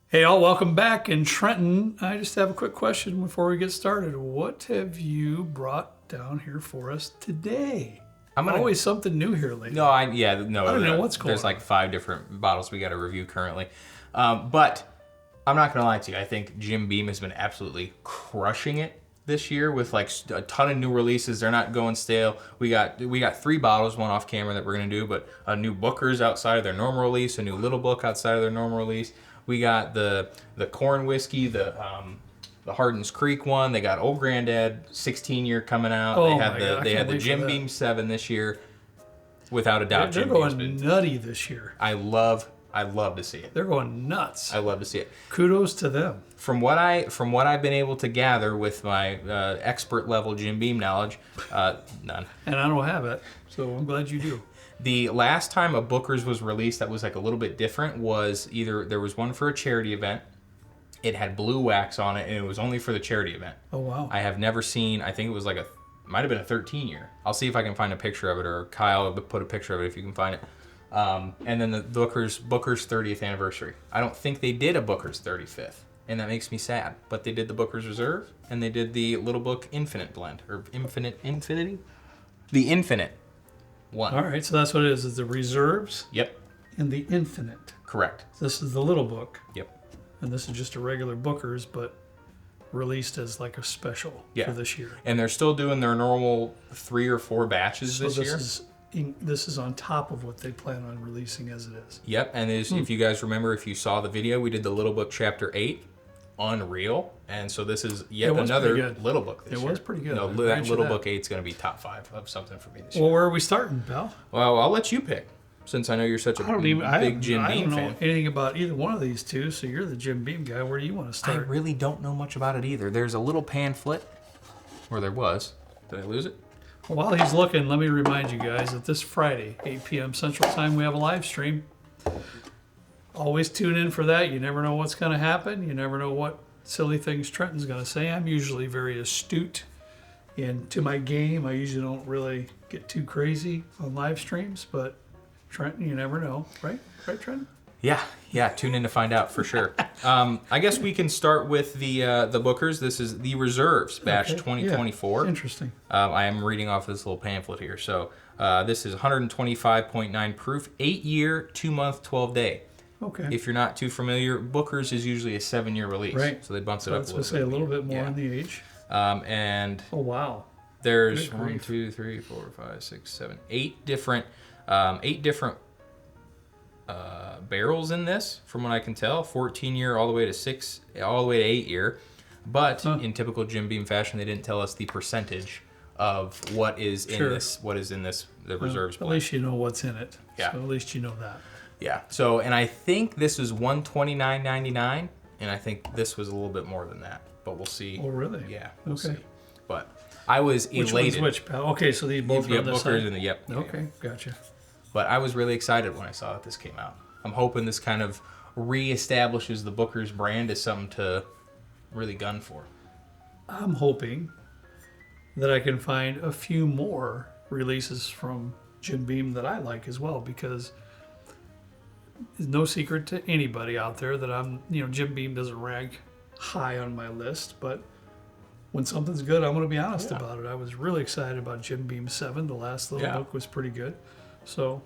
Hey all, welcome back. In Trenton, I just have a quick question before we get started. What have you brought down here for us today? Always something new here lately. No, I don't know what's going There's like 5 different bottles we got to review currently. But I'm not going to lie to you. I think Jim Beam has been absolutely crushing it this year with like a ton of new releases. They're not going stale. We got 3 bottles, one off camera that we're going to do, but a new Booker's outside of their normal release, a new Little Book outside of their normal release. We got the corn whiskey, the Hardin's Creek one. They got Old Granddad 16-year coming out. They had the Jim Beam 7 this year. Without a doubt, they're going nutty this year. I love to see it. They're going nuts. I love to see it. Kudos to them. From what I've been able to gather with my expert level Jim Beam knowledge, none. And I don't have it, so I'm glad you do. The last time a Booker's was released that was like a little bit different was either there was one for a charity event. It had blue wax on it, and it was only for the charity event. Oh, wow. I have never seen, I think it was like might have been a 13-year. I'll see if I can find a picture of it, or Kyle will put a picture of it if you can find it. And then the Booker's 30th anniversary. I don't think they did a Booker's 35th, and that makes me sad. But they did the Booker's Reserve, and they did the Little Book Infinite blend, or Infinity? The Infinite one. All right, so that's what it is the Reserves. Yep. And the Infinite. Correct. This is the Little Book. Yep. And this is just a regular Booker's, but released as like a special for this year. And they're still doing their normal 3 or 4 batches this year. This is on top of what they plan on releasing as it is. Yep, and if you guys remember, if you saw the video, we did the Little Book Chapter 8. Unreal. And so this is yet another Little Book this year. It was pretty good. No, that Little Book 8 is going to be top 5 of something for me this year. Well, where are we starting, pal? Well, I'll let you pick, since I know you're such a big Jim Beam fan. I don't know anything about either one of these two, so you're the Jim Beam guy. Where do you want to start? I really don't know much about it either. There's a little pamphlet, or there was. Did I lose it? While he's looking, let me remind you guys that this Friday, 8 p.m. Central Time, we have a live stream. Always tune in for that. You never know what's going to happen. You never know what silly things Trenton's going to say. I'm usually very astute into my game. I usually don't really get too crazy on live streams, but Trenton, you never know. Right, Trenton? Yeah, tune in to find out for sure. I guess we can start with the Bookers. This is the Reserves, batch 2024. Yeah. Interesting. I am reading off this little pamphlet here. So this is 125.9 proof, 8-year, 2-month, 12-day. Okay. If you're not too familiar, Booker's is usually a 7-year release. Right. So they bumps it up a little bit. Say a little bit more on the age. And oh, wow. There's 1, 2, 3, 4, 5, 6, 7, 8 different barrels in this, from what I can tell. 14-year all the way to 8-year. But in typical Jim Beam fashion, they didn't tell us the percentage of what is in this. What is in this? The Reserves blend. At least you know what's in it. Yeah. So at least you know that. Yeah. So, and I think this is $129.99, and I think this was a little bit more than that. But we'll see. Oh, really? Yeah. We'll see. But I was elated. Which pal? Okay, so these both are on this side. Okay, gotcha. But I was really excited when I saw that this came out. I'm hoping this kind of reestablishes the Booker's brand as something to really gun for. I'm hoping that I can find a few more releases from Jim Beam that I like as well, because it's no secret to anybody out there that Jim Beam doesn't rank high on my list, but when something's good, I'm going to be honest about it. I was really excited about Jim Beam 7. The last little book was pretty good. So,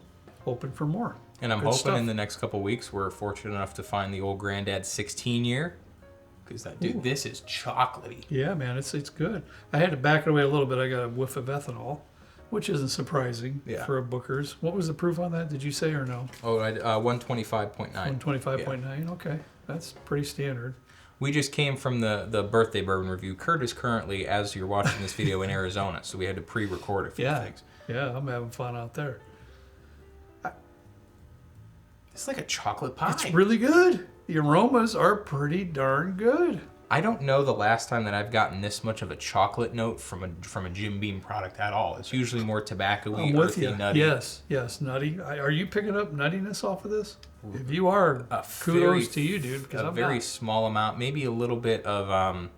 hoping for more. And I'm hoping in the next couple weeks we're fortunate enough to find the Old Granddad 16-year. Because this is chocolatey. Yeah, man, it's good. I had to back it away a little bit. I got a whiff of ethanol, which isn't surprising for a Booker's. What was the proof on that? Did you say or no? Oh, 125.9. 125.9. Okay, that's pretty standard. We just came from the birthday bourbon review. Kurt is currently, as you're watching this video, in Arizona, so we had to pre-record a few things. Yeah, I'm having fun out there. It's like a chocolate pie. It's really good. The aromas are pretty darn good. I don't know the last time that I've gotten this much of a chocolate note from a Jim Beam product at all. It's usually more tobacco-y, earthy, nutty. Yes, nutty. Are you picking up nuttiness off of this? If you are, kudos to you, dude. Because a very small amount, maybe a little bit of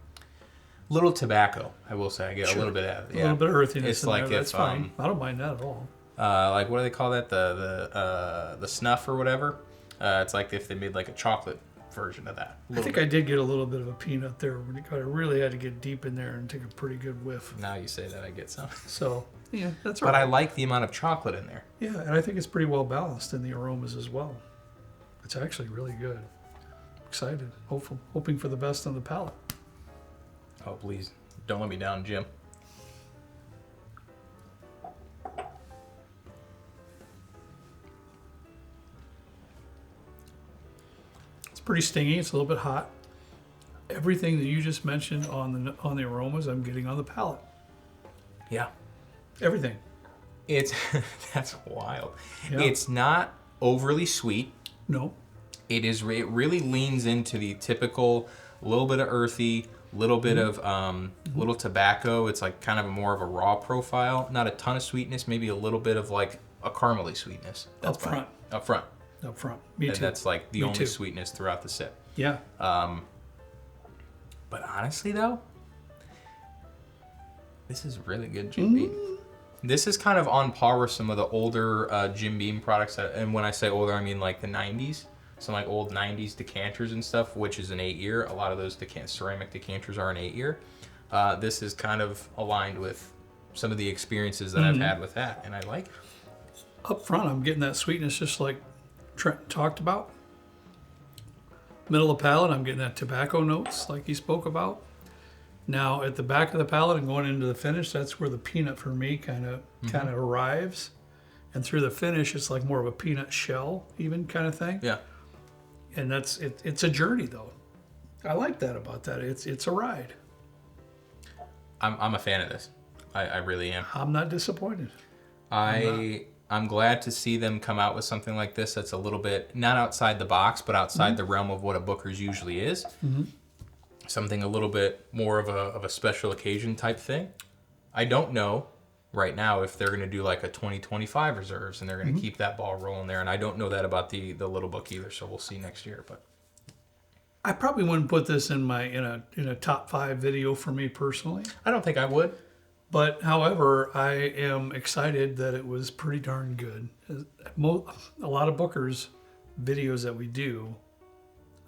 little tobacco. I will say I get a little bit of a little bit of earthiness. It's like that's fine. I don't mind that at all. Like what do they call that? The snuff or whatever. It's like if they made like a chocolate version of that. I think I did get a little bit of a peanut there. I really had to get deep in there and take a pretty good whiff. Now you say that, I get some. So, yeah, that's all But right. I like the amount of chocolate in there. Yeah, and I think it's pretty well balanced in the aromas as well. It's actually really good. Excited. Hoping for the best on the palate. Oh, please. Don't let me down, Jim. It's pretty stingy. It's a little bit hot. Everything that you just mentioned on the aromas, I'm getting on the palate. Yeah. Everything. It's that's wild. Yeah. It's not overly sweet. No. It really leans into the typical little bit of earthy, little bit of little tobacco. It's like kind of more of a raw profile. Not a ton of sweetness, maybe a little bit of like a caramely sweetness. Up front. Up front. Up front. Me And too. that's like the Me only too. sweetness throughout the sip. Yeah. But honestly though, this is really good Jim Beam. This is kind of on par with some of the older Jim Beam products. And when I say older, I mean like the 90s. Some like old 90s decanters and stuff, which is an 8-year. A lot of those ceramic decanters are an 8-year. This is kind of aligned with some of the experiences that I've had with that. And I like it. Up front, I'm getting that sweetness just like Trent talked about. Middle of the palate, I'm getting that tobacco notes like he spoke about. Now at the back of the palate and going into the finish, that's where the peanut for me kind of arrives. And through the finish, it's like more of a peanut shell even kind of thing. Yeah. And that's it. It's a journey though. I like that about that. It's a ride. I'm a fan of this. I really am. I'm not disappointed. I'm glad to see them come out with something like this that's a little bit not outside the box, but outside the realm of what a Booker's usually is. Something a little bit more of a special occasion type thing. I don't know right now if they're going to do like a 2025 reserves and they're going to keep that ball rolling there. And I don't know that about the little book either, so we'll see next year. But I probably wouldn't put this in a top 5 video for me personally. I don't think I would. But however, I am excited that it was pretty darn good. A lot of Booker's videos that we do,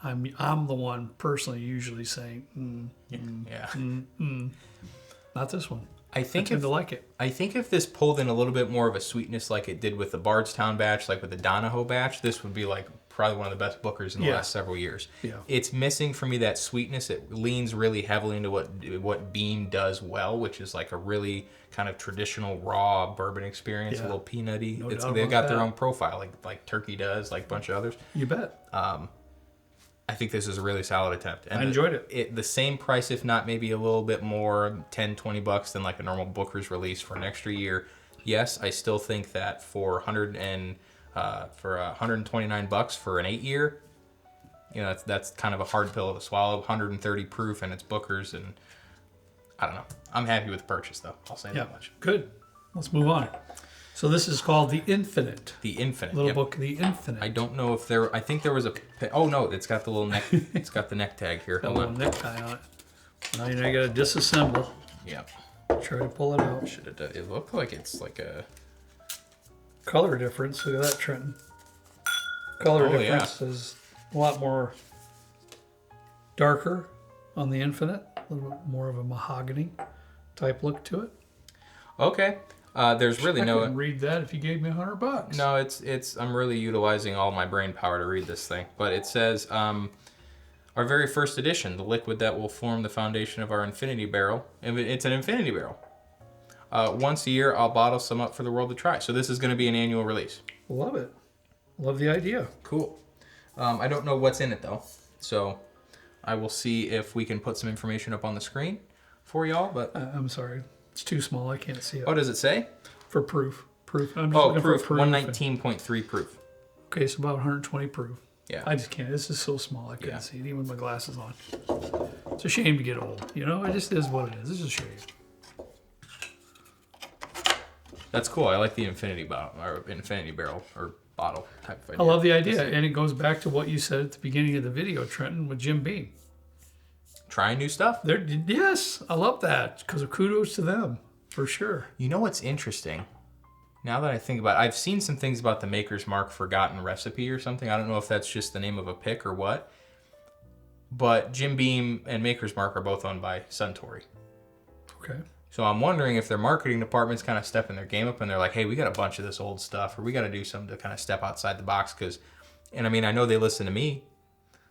I'm the one personally usually saying, not this one. I think I tend to like it. I think if this pulled in a little bit more of a sweetness like it did with the Bardstown batch, like with the Donahoe batch, this would be like probably one of the best Bookers in the last several years. Yeah. It's missing for me that sweetness. It leans really heavily into what Beam does well, which is like a really kind of traditional raw bourbon experience, a little peanutty. No They've doubt got about their that. own profile, like Turkey does, like a bunch of others. You bet. I think this is a really solid attempt. And I enjoyed it. The same price, if not maybe a little bit more, $10-$20 than like a normal Booker's release for an extra year. Yes, I still think that for $129 for an 8-year, you know, that's kind of a hard pill to swallow. 130 proof, and it's Booker's, and I don't know. I'm happy with the purchase, though. I'll say that much. Good. Let's move on. So this is called The Infinite. The Infinite. Little book, The Infinite. I don't know if there. I think there was a. Oh no, it's got the little neck. It's got the neck tag here. Got a Hold little on. necktie on it. Now you got to disassemble. Yep. Try to pull it out. Should have done. It looked like it's like a. Color difference. Look at that, Trenton. Color difference is a lot more darker on the Infinite. A little bit more of a mahogany type look to it. Okay. There's really I no. couldn't read that if you gave me $100. No, it's. I'm really utilizing all my brain power to read this thing, but it says, our very first edition, the liquid that will form the foundation of our infinity barrel. And it's an infinity barrel. Once a year, I'll bottle some up for the world to try. So this is going to be an annual release. Love it. Love the idea. Cool. I don't know what's in it though, so I will see if we can put some information up on the screen for y'all. But I'm sorry. It's too small. I can't see it. oh, does it say? For proof. Proof. I'm just looking Proof. for 119.3 proof. Okay, so about 120 proof. Yeah. I just can't. This is so small. I couldn't see it even with my glasses on. It's a shame to get old. You know, it just is what it is. It's a shame. That's cool. I like the infinity bottle or infinity barrel or bottle type of I idea. love the idea, and it goes back to what you said at the beginning of the video, Trenton, with Jim Beam. Trying new stuff. Yes, I love that because kudos to them for sure. You know what's interesting? Now that I think about it, I've seen some things about the Maker's Mark Forgotten Recipe or something. I don't know if that's just the name of a pick or what. but Jim Beam and Maker's Mark are both owned by Suntory. Okay. So I'm wondering if their marketing department's kind of stepping their game up and they're like, hey, we got a bunch of this old stuff, or we got to do something to kind of step outside the box. And I mean, I know they listen to me.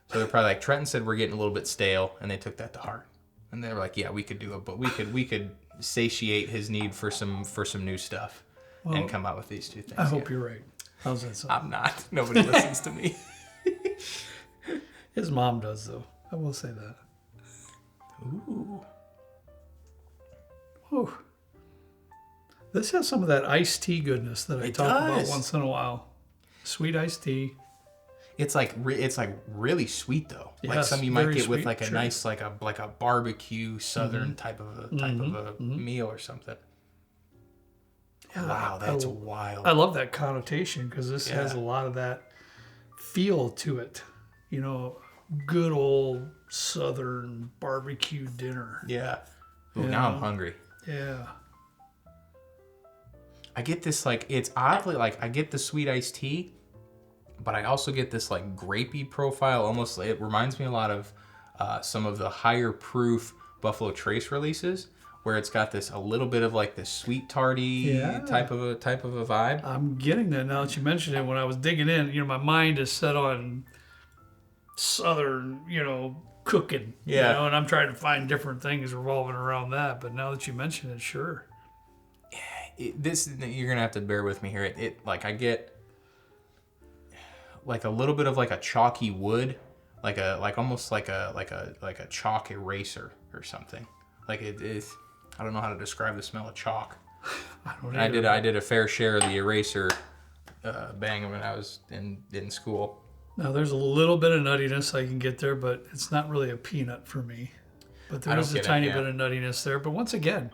So they're probably like, Trenton said we're getting a little bit stale, and they took that to heart. And they were like, yeah, we could do it, but we could satiate his need for some new stuff and come out with these two things. I hope you're right. How's that sound? I'm not. Nobody listens to me. His mom does, though. I will say that. Ooh. Whew. This has some of that iced tea goodness that I talk about once in a while. Sweet iced tea. It's like really sweet though. Yes, like some you might get with sweet, like a nice like a barbecue southern type of a meal or something. Yeah, wow, that's wild. I love that connotation because this has a lot of that feel to it. You know, good old southern barbecue dinner. Yeah. Ooh, now I'm hungry. Yeah. I get this like it's oddly like I get the sweet iced tea, but I also get this like grapey profile. Almost it reminds me a lot of some of the higher proof Buffalo Trace releases, where it's got this a little bit of like this sweet tarty type of a vibe. I'm getting that now that you mentioned it. When I was digging in, you know, my mind is set on southern, you know, cooking. Yeah. You know, and I'm trying to find different things revolving around that. But now that you mention it, sure. This you're gonna have to bear with me here. It like I get like a little bit of like a chalky wood, like almost like a chalk eraser or something. Like it is. I don't know how to describe the smell of chalk. I did a fair share of the eraser banging when I was in school. Now there's a little bit of nuttiness I can get there, but it's not really a peanut for me. But there is a tiny bit of nuttiness there. But once again,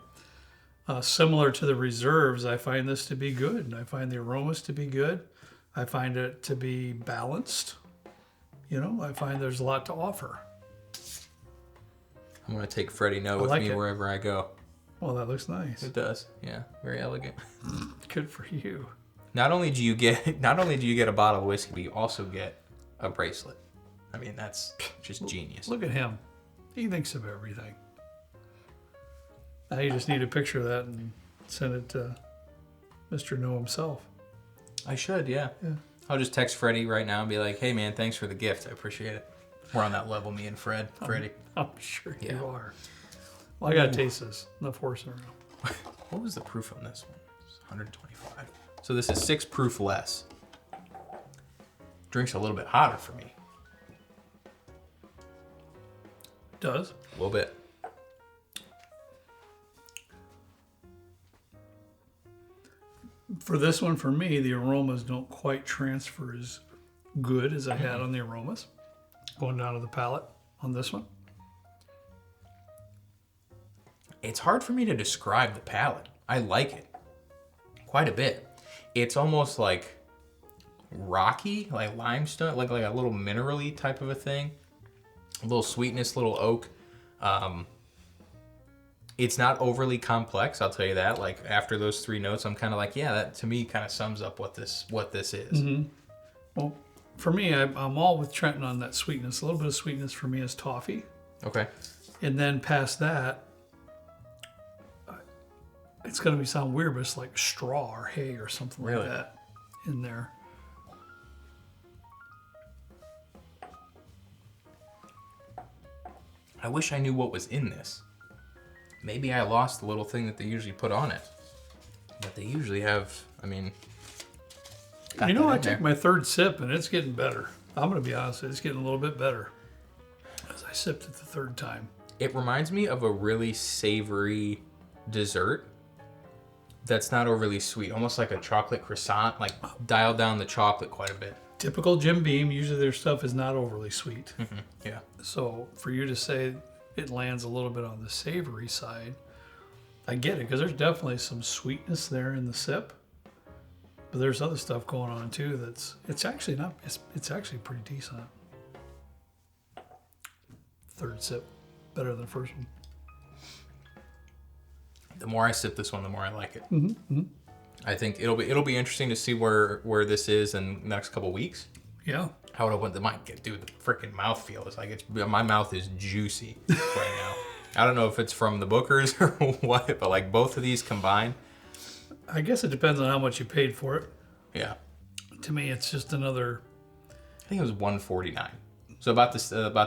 similar to the reserves, I find this to be good. And I find the aromas to be good. I find it to be balanced. You know, I find there's a lot to offer. I'm going to take Freddie No with me wherever I go. Well, that looks nice. It does. Yeah, very elegant. Good for you. Not only do you get a bottle of whiskey, but you also get a bracelet. I mean, that's just genius. Look at him. He thinks of everything. Now you just need a picture of that and send it to Mr. No himself. I should, yeah. I'll just text Freddie right now and be like, hey, man, thanks for the gift. I appreciate it. We're on that level, me and Freddie. I'm sure you are. Well, I got to taste this. No forcing around. What was the proof on this one? It's 125. So this is 6 proof less. Drink's a little bit hotter for me. Does? A little bit. For this one, for me, the aromas don't quite transfer as good as I had on the aromas. Going down to the palate on this one. It's hard for me to describe the palate. I like it quite a bit. It's almost like rocky, like limestone, like a little mineral-y type of a thing. A little sweetness, little oak. It's not overly complex, I'll tell you that. Like after those 3 notes, I'm kind of like, yeah, that to me kind of sums up what this is. Mm-hmm. Well, for me, I'm all with Trenton on that sweetness. A little bit of sweetness for me is toffee. Okay. And then past that, it's going to sound weird, but it's like straw or hay or something like that in there. I wish I knew what was in this. Maybe I lost the little thing that they usually put on it. But they usually have, I mean... You know, I took my 3rd sip and it's getting better. I'm going to be honest, it's getting a little bit better as I sipped it the 3rd time. It reminds me of a really savory dessert that's not overly sweet. Almost like a chocolate croissant, like dial down the chocolate quite a bit. Typical Jim Beam, usually their stuff is not overly sweet. Mm-hmm. Yeah. So for you to say it lands a little bit on the savory side, I get it, because there's definitely some sweetness there in the sip. But there's other stuff going on too it's actually pretty decent. 3rd sip, better than the 1st one. The more I sip this one, the more I like it. Mm-hmm. I think it'll be interesting to see where this is in the next couple weeks. Yeah. How would I want the mic? Dude, the freaking mouthfeel is like my mouth is juicy right now. I don't know if it's from the Bookers or what, but like both of these combined. I guess it depends on how much you paid for it. Yeah. To me, it's just another. I think it was $149, so about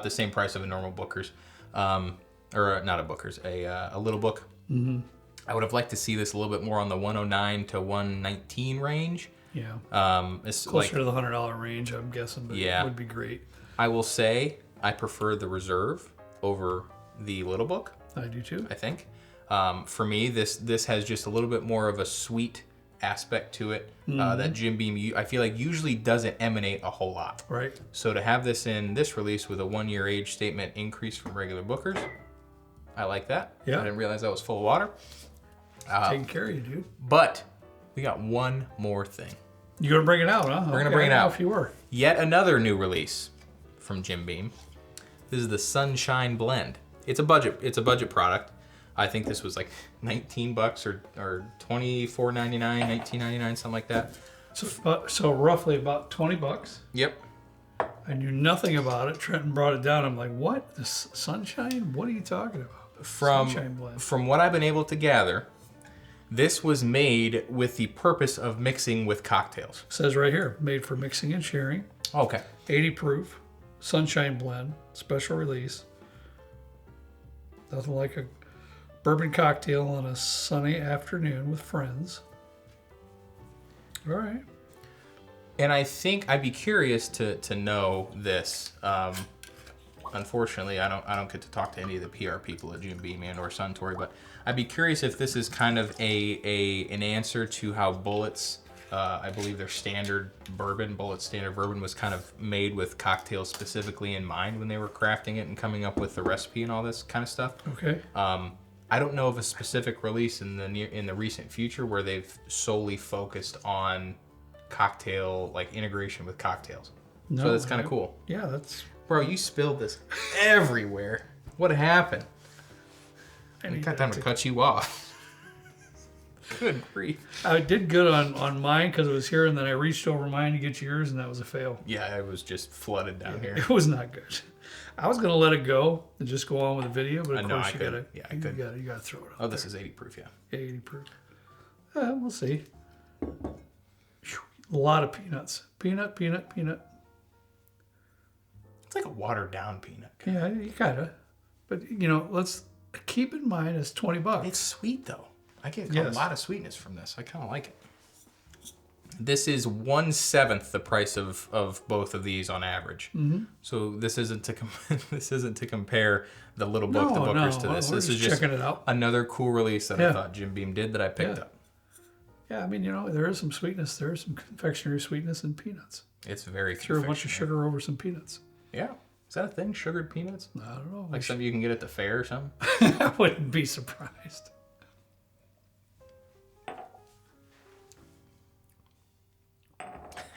the same price of a normal Booker's, or not a Booker's, a little book. Mm-hmm. I would have liked to see this a little bit more on the 109 to 119 range. Yeah. It's closer to the $100 range, I'm guessing. But yeah, it would be great. I will say I prefer the Reserve over the little book. I do too. I think. For me, this has just a little bit more of a sweet aspect to it that Jim Beam, I feel like, usually doesn't emanate a whole lot. Right. So to have this in this release with a 1-year age statement increase from regular Bookers, I like that. Yeah. I didn't realize that was full of water. Taking care of you, dude. But we got one more thing. You're going to bring it out, huh? We're going to bring it out. If you were. Yet another new release from Jim Beam. This is the Sunshine Blend. It's a budget product. I think this was like $19 or $24.99, $19.99, something like that. So roughly about $20. Yep. I knew nothing about it. Trenton brought it down. I'm like, what? This Sunshine? What are you talking about? Sunshine Blend. From what I've been able to gather, this was made with the purpose of mixing with cocktails. Says right here, made for mixing and sharing. Okay. 80 proof, Sunshine Blend, special release. Nothing like a bourbon cocktail on a sunny afternoon with friends. All right. And I think I'd be curious to know this. Unfortunately, I don't get to talk to any of the PR people at Jim Beam and or Suntory, but I'd be curious if this is kind of an answer to how Bulleit's, I believe their Bulleit's standard bourbon was kind of made with cocktails specifically in mind when they were crafting it and coming up with the recipe and all this kind of stuff. Okay. I don't know of a specific release in the recent future where they've solely focused on cocktail, like integration with cocktails. No, so that's kind of cool. Yeah, that's. Bro, you spilled this everywhere. What happened? I got time to cut you off. Good grief. I did good on mine because it was here, and then I reached over mine to get yours, and that was a fail. Yeah, it was just flooded down here. It was not good. I was gonna let it go and just go on with the video, but of course you gotta. Yeah, I could. You gotta throw it out. Oh, this is 80 proof, yeah. Yeah, 80 proof. We'll see. A lot of peanuts. Peanut. It's like a watered down peanut. Yeah, you kinda. But let's keep in mind it's $20. It's sweet though. I get a lot of sweetness from this. I kind of like it. This is 1/7 the price of both of these on average. Mm-hmm. So this isn't to compare the little book, the Bookers to this. This is just checking it out. Another cool release that I thought Jim Beam did that I picked up. Yeah, I mean, there is some sweetness. There is some confectionery sweetness in peanuts. It's very threw a bunch of sugar over some peanuts. Yeah. Is that a thing? Sugared peanuts? I don't know. Like something you can get at the fair or something? I wouldn't be surprised.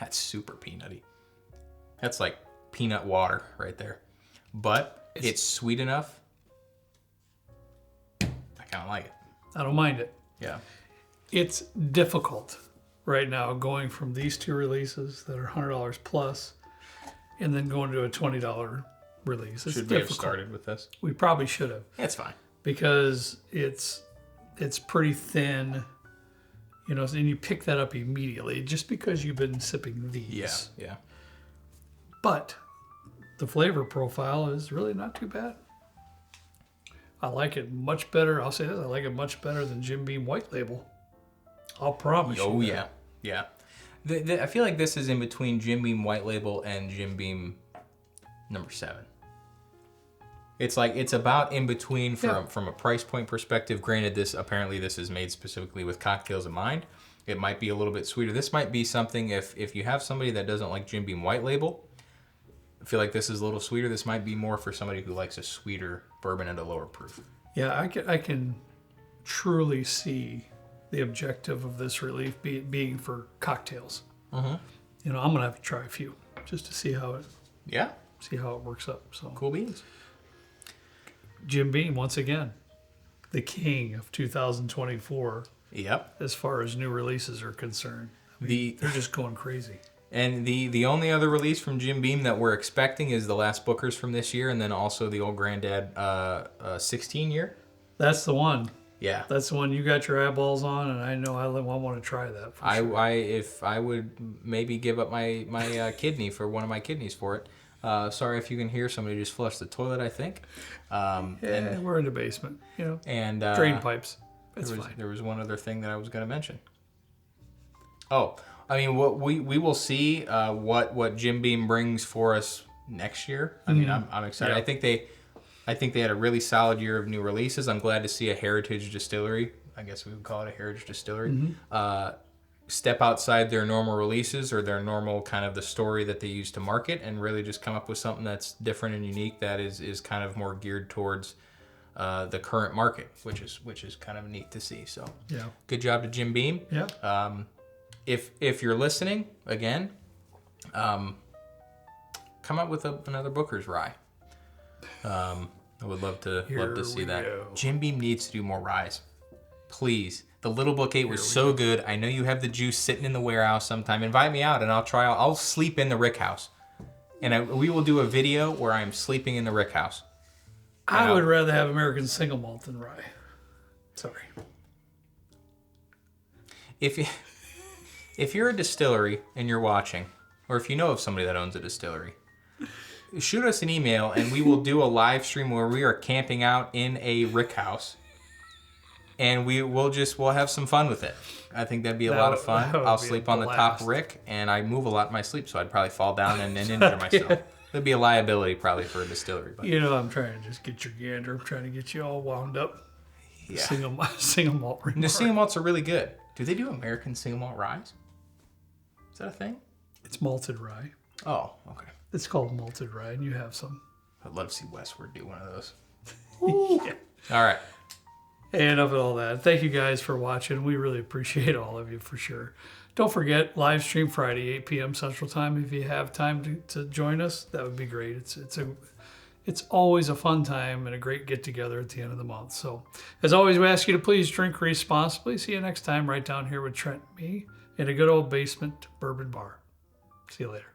That's super peanutty. That's like peanut water right there. But it's sweet enough. I kind of like it. I don't mind it. Yeah. It's difficult right now going from these two releases that are $100 plus and then going to a $20 release. It's should we have started with this? We probably should have. Yeah, it's fine. Because it's pretty thin, and you pick that up immediately just because you've been sipping these. Yeah. But the flavor profile is really not too bad. I like it much better. I'll say this, I like it much better than Jim Beam White Label. I'll promise you. Oh, yeah. Yeah. I feel like this is in between Jim Beam White Label and Jim Beam number 7. It's like it's about in between from a price point perspective. Granted, this is made specifically with cocktails in mind. It might be a little bit sweeter. This might be something if you have somebody that doesn't like Jim Beam White Label, I feel like this is a little sweeter. This might be more for somebody who likes a sweeter bourbon at a lower proof. Yeah, I can truly see the objective of this relief being for cocktails. I'm gonna have to try a few just to see how it works up. So cool beans. Jim Beam once again, the king of 2024. Yep. As far as new releases are concerned, they're just going crazy. And the only other release from Jim Beam that we're expecting is the last Booker's from this year, and then also the Old Granddad 16 year. That's the one. Yeah. That's the one you got your eyeballs on, and I know I want to try that. For sure. If I would maybe give up my kidney for one of my kidneys for it. Sorry if you can hear somebody just flush the toilet, I think. And we're in the basement, And drain pipes. It's fine. There was one other thing that I was going to mention. Oh, I mean, what we will see what Jim Beam brings for us next year. I mean, I'm excited. Yeah. I think they had a really solid year of new releases. I'm glad to see a heritage distillery. I guess we would call it a heritage distillery. Step outside their normal releases or their normal kind of the story that they use to market and really just come up with something that's different and unique that is kind of more geared towards the current market, which is kind of neat to see. So yeah, good job to Jim Beam. Yeah. If you're listening again, come up with another Booker's rye. I would love to see that. Go. Jim Beam needs to do more ryes, please. The Little Book 8 was so good. I know you have the juice sitting in the warehouse sometime. Invite me out and I'll try. I'll sleep in the rick house, and we will do a video where I'm sleeping in the rick house. I would rather have American single malt than rye. Sorry. If you're a distillery and you're watching, or if you know of somebody that owns a distillery, shoot us an email and we will do a live stream where we are camping out in a rick house, and we'll have some fun with it. I think that'd be a lot of fun. I'll sleep on the top rick, and I move a lot in my sleep, so I'd probably fall down and injure myself. Yeah. That'd be a liability probably for a distillery. But. I'm trying to just get your gander. I'm trying to get you all wound up. Yeah. Single malt. The single malts are really good. Do they do American single malt rye? Is that a thing? It's malted rye. Oh, okay. It's called malted rye, and you have some. I'd love to see Westward do one of those. Yeah. All right. And of all that, thank you guys for watching. We really appreciate all of you for sure. Don't forget, live stream Friday, 8 p.m. Central Time. If you have time to join us, that would be great. It's always a fun time and a great get-together at the end of the month. So, as always, we ask you to please drink responsibly. See you next time right down here with Trent and me in a good old basement bourbon bar. See you later.